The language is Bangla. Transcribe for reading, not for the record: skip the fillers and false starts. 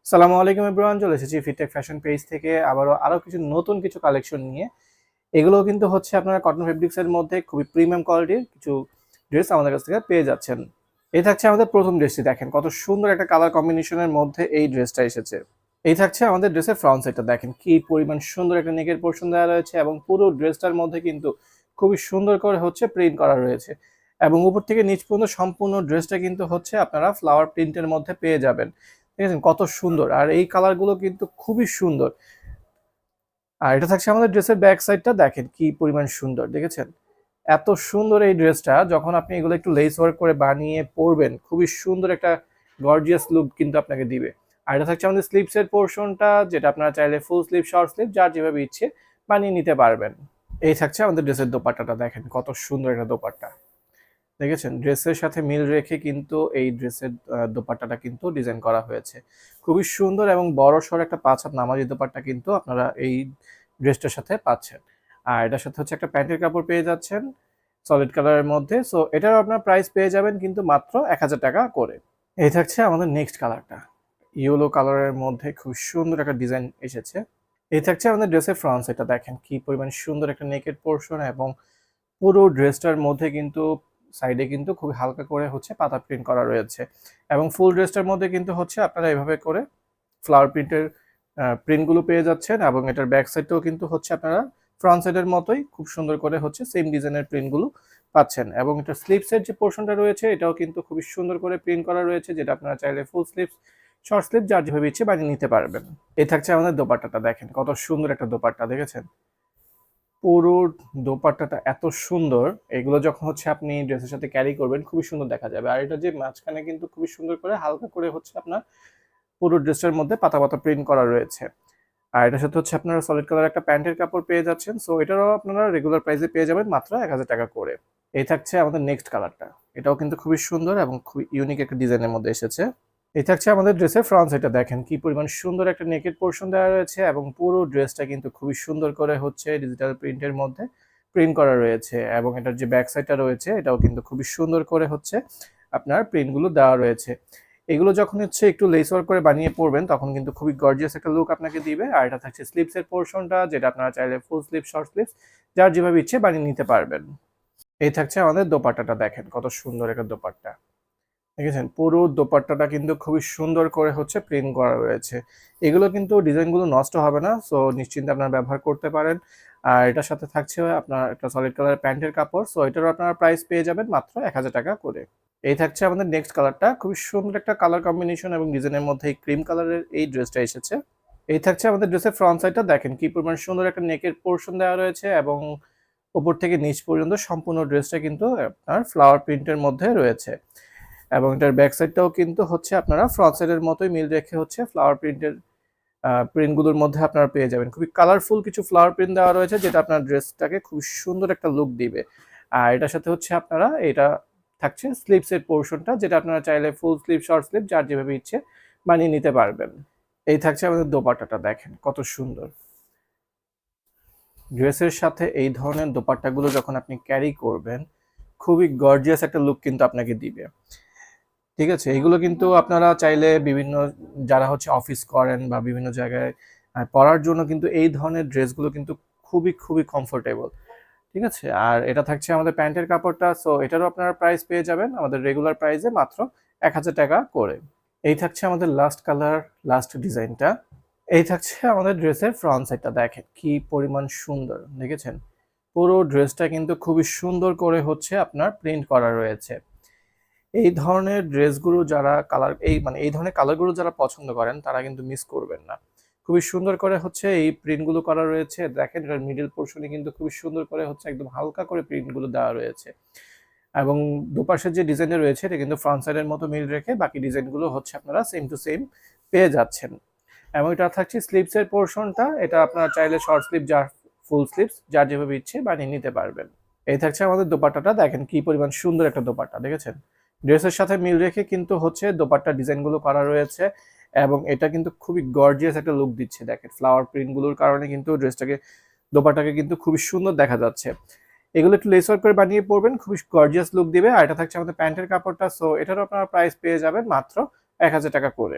সালামু আলাইকুম এভরিওয়ান, চলে এসেছি ফিটটেক ফ্যাশন পেজ থেকে আরো কিছু নতুন কিছু কালেকশন নিয়ে। এগুলো কিন্তু হচ্ছে আপনারা কটন ফেব্রিক্স এর মধ্যে খুবই প্রিমিয়াম কোয়ালিটির কিছু ড্রেস আমাদের কাছ থেকে পেয়ে যাচ্ছেন। এই থাকছে আমাদের প্রথম ড্রেসটি, দেখেন কত সুন্দর একটা কালার কম্বিনেশনের মধ্যে এই ড্রেসটা এসেছে। এই থাকছে আমাদের ড্রেসের ফ্রন্ট সাইডটা, দেখেন কি পরিমাণ সুন্দর একটা নেকের পোর্শন দেওয়া রয়েছে এবং পুরো ড্রেসটার মধ্যে কিন্তু খুবই সুন্দর করে হচ্ছে প্রিন্ট করা রয়েছে এবং উপর থেকে নিচ পর্যন্ত সম্পূর্ণ ড্রেসটা কিন্তু হচ্ছে আপনারা ফ্লাওয়ার প্রিন্টের মধ্যে পেয়ে যাবেন। ঠিক আছে, কত সুন্দর, আর এই কালারগুলো কিন্তু খুবই সুন্দর। আর এটা থাকছে আমাদের ড্রেসের ব্যাক সাইডটা, দেখেন কি পরিমাণ সুন্দর, দেখেছেন? এত সুন্দর এই ড্রেসটা, যখন আপনি এগুলো একটু লেস ওয়ার্ক করে বানিয়ে পরবেন, খুবই সুন্দর একটা গর্জিয়াস লুক কিন্তু আপনাকে দিবে। আর এটা থাকছে আমাদের স্লিভসের পোর্শনটা, যেটা আপনারা চাইলে ফুল স্লিভ, শর্ট স্লিভ, যার যেভাবে ইচ্ছে বানিয়ে নিতে পারবেন। এই থাকছে আমাদের ড্রেসের দোপাট্টাটা, দেখেন কত সুন্দর একটা দোপাট্টা, দেখেছেন? ড্রেসের সাথে মিল রেখে কিন্তু এই ড্রেসের দোপাট্টাটা কিন্তু ডিজাইন করা হয়েছে। খুবই সুন্দর এবং বড়সড় একটা ৫ হাত নামাজি দোপাট্টা কিন্তু আপনারা এই ড্রেসটার সাথে পাচ্ছেন। আর এটার সাথে হচ্ছে একটা প্যান্টের কাপড় পেয়ে যাচ্ছেন সলিড কালারের মধ্যে। সো এটারও আপনার প্রাইস পেয়ে যাবেন কিন্তু মাত্র ৳১,০০০ করে। এই থাকছে আমাদের নেক্সট কালারটা। ইয়েলো কালারের মধ্যে খুব সুন্দর একটা ডিজাইন এসেছে। এই থাকছে আমাদের ড্রেসের ফ্রন্ট সাইডটা, দেখেন কি পরিমাণ সুন্দর একটা নেকের পোর্শন এবং পুরো ড্রেসটার মধ্যে কিন্তু সাইডে কিন্তু খুবই হালকা করে হচ্ছে পাতা প্রিন্ট করা রয়েছে এবং ফুল ড্রেসটার মধ্যে কিন্তু হচ্ছে আপনারা এভাবে করে ফ্লাওয়ার প্রিন্টের প্রিন্টগুলো পেয়ে যাচ্ছেন এবং এটার ব্যাক সাইডটাও কিন্তু হচ্ছে আপনারা ফ্রন্ট সাইডের মতোই খুব সুন্দর করে হচ্ছে সেম ডিজাইনের প্রিন্টগুলো পাচ্ছেন এবং এটা স্লিভসের যে পোর্শনটা রয়েছে এটাও কিন্তু খুবই সুন্দর করে প্রিন্ট করা রয়েছে, যেটা আপনারা চাইলে ফুল স্লিভস, শর্ট স্লিভ, যার যেভাবে ইচ্ছে বানিয়ে নিতে পারবেন। এই থাকছে আমাদের দোপাট্টাটা, দেখেন কত সুন্দর একটা দোপাট্টা, দেখেছেন? পুরো দোপাট্টাটা এত সুন্দর, এগুলো যখন হচ্ছে আপনি ড্রেসের সাথে ক্যারি করবেন খুবই সুন্দর দেখা যাবে। আর এটা যে মাঝখানে কিন্তু খুবই সুন্দর করে হালকা করে হচ্ছে আপনার পুরো ড্রেসটার মধ্যে পাতা পাতা প্রিন্ট করা রয়েছে। আর এটার সাথে হচ্ছে আপনারা সলিড কালার একটা প্যান্টের কাপড় পেয়ে যাচ্ছেন। সো এটারও আপনারা রেগুলার প্রাইসে পেয়ে যাবেন মাত্র ৳১,০০০ করে। এই থাকছে আমাদের নেক্সট কালারটা। এটাও কিন্তু খুবই সুন্দর এবং খুবই ইউনিক একটা ডিজাইনের মধ্যে এসেছে। এই থাকছে আমাদের ড্রেসের ফ্রন্ট সাইডটা, দেখেন কি পরিমাণ সুন্দর একটা নেকেড পোর্শন দেওয়া রয়েছে এবং পুরো ড্রেসটা কিন্তু খুবই সুন্দর করে হচ্ছে ডিজিটাল প্রিন্টের মধ্যে প্রিন্ট করা রয়েছে এবং এটার যে ব্যাক সাইডটা রয়েছে এটাও কিন্তু খুবই সুন্দর করে হচ্ছে আপনার প্রিন্টগুলো দেওয়া রয়েছে। এগুলো যখন হচ্ছে একটু লেস ওয়ার্ক করে বানিয়ে পরবেন তখন কিন্তু খুবই গর্জিয়াস একটা লুক আপনাকে দিবে। আর এটা থাকছে স্লিভসের পোর্শনটা, যেটা আপনারা চাইলে ফুল স্লিভ, শর্ট স্লিভস, যার যেভাবে ইচ্ছে বানিয়ে নিতে পারবেন। এই থাকছে আমাদের দোপাট্টাটা, দেখেন কত সুন্দর একটা দোপাট্টা, দেখেছেন? পুরো দোপাট্টাটা কিন্তু খুবই সুন্দর করে হচ্ছে প্রিন্ট করা রয়েছে। এগুলো কিন্তু ডিজাইনগুলো নষ্ট হবে না। সো নিশ্চিন্তে আপনারা ব্যবহার করতে পারেন। আর এটার সাথে থাকছে আপনার একটা সলিড কালারের প্যান্টের কাপড়। সো এটারও আপনারা প্রাইস পেয়ে যাবেন মাত্র ৳১,০০০ করে। এই থাকছে আমাদের নেক্সট কালারটা। খুবই সুন্দর একটা কালার কম্বিনেশন এবং ডিজাইনের মধ্যে এই ক্রিম কালারের এই ড্রেসটা এসেছে। এই থাকছে আমাদের ড্রেসের ফ্রন্ট সাইডটা, দেখেন কি পরিমাণ সুন্দর একটা নেকের পোর্শন দেওয়া রয়েছে এবং উপর থেকে নিচ পর্যন্ত সম্পূর্ণ ড্রেসটা কিন্তু আপনার ফ্লাওয়ার প্রিন্টের মধ্যে রয়েছে। এবং এটার ব্যাক সাইডটাও কিন্তু হচ্ছে আপনারা ফ্রন্ট সাইডের মতোই মিল রেখে হচ্ছে ফ্লাওয়ার প্রিন্টের প্রিন্টগুলোর মধ্যে আপনারা পেয়ে যাবেন। খুবই কালারফুল কিছু ফ্লাওয়ার প্রিন্ট দেওয়া রয়েছে, যেটা আপনার ড্রেসটাকে খুব সুন্দর একটা লুক দিবে। আর এটার সাথে হচ্ছে আপনারা এটা থাকছে স্লিভসের পোর্শনটা, যেটা আপনারা চাইলে ফুল স্লিভ, শর্ট স্লিভ, যার যেভাবে ইচ্ছে বানিয়ে নিতে পারবেন। এই থাকছে আমাদের দোপাট্টাটা, দেখেন কত সুন্দর। ড্রেসের সাথে এই ধরনের দোপাট্টাগুলো যখন আপনি ক্যারি করবেন, খুবই গর্জিয়াস একটা লুক কিন্তু আপনাকে দিবে। ঠিক আছে? এগুলো কিন্তু আপনারা চাইলে বিভিন্ন, যারা হচ্ছে অফিস করেন বা বিভিন্ন জায়গায় পড়ার জন্য কিন্তু এই ধরনের ড্রেসগুলো কিন্তু খুবই কমফোর্টেবল। ঠিক আছে? আর এটা থাকছে আমাদের প্যান্টের কাপড়টা। সো এটারও আপনারা প্রাইস পেয়ে যাবেন আমাদের রেগুলার প্রাইসে মাত্র ৳১,০০০ করে। এই থাকছে আমাদের লাস্ট কালার, লাস্ট ডিজাইনটা। এই থাকছে আমাদের ড্রেসের ফ্রন্ট সাইডটা, দেখেন কি পরিমাণ সুন্দর, দেখেছেন? পুরো ড্রেসটা কিন্তু খুবই সুন্দর করে হচ্ছে আপনার প্রিন্ট করা রয়েছে। এই ধরনের ড্রেসগুলো যারা এই ধরনের কালারগুলো যারা পছন্দ করেন তারা কিন্তু মিস করবেন না। খুবই সুন্দর করে হচ্ছে এই প্রিন্টগুলো করা রয়েছে। দেখেন এটার মিডল পোরশনে কিন্তু খুবই সুন্দর করে হচ্ছে একদম হালকা করে প্রিন্টগুলো দেওয়া রয়েছে। এবং দুপাশের যে ডিজাইনটা রয়েছে এটা কিন্তু ফ্রন্ট সাইডের মতো মিল রেখে বাকি ডিজাইনগুলো হচ্ছে আপনারা সেম টু সেম পেয়ে যাচ্ছেন। এবং এটা থাকছে স্লিভসের পোরশনটা, এটা আপনারা চাইলে শর্ট স্লিভ, যার ফুল স্লিভস, যার যেভাবে ইচ্ছে বানিয়ে নিতে পারবেন। এই থাকছে আমাদের দোপাট্টাটা, দেখেন কি পরিমাণ সুন্দর একটা দোপাট্টা, দেখেছেন? ড্রেসের সাথে মিল রেখে কিন্তু হচ্ছে দোপাট্টার ডিজাইনগুলো করা রয়েছে এবং এটা কিন্তু খুবই গর্জিয়াস একটা লুক দিচ্ছে। দেখেন ফ্লাওয়ার প্রিন্টগুলোর কারণে কিন্তু দোপাট্টাকে কিন্তু খুবই সুন্দর দেখা যাচ্ছে। এগুলো একটু লেস ওয়ার্ক করে বানিয়ে পরবেন, খুবই গর্জিয়াস লুক দিবে। আর এটা থাকছে আমাদের প্যান্টের কাপড়টা। সো এটারও আপনারা প্রাইস পেয়ে যাবেন মাত্র ৳১,০০০ করে।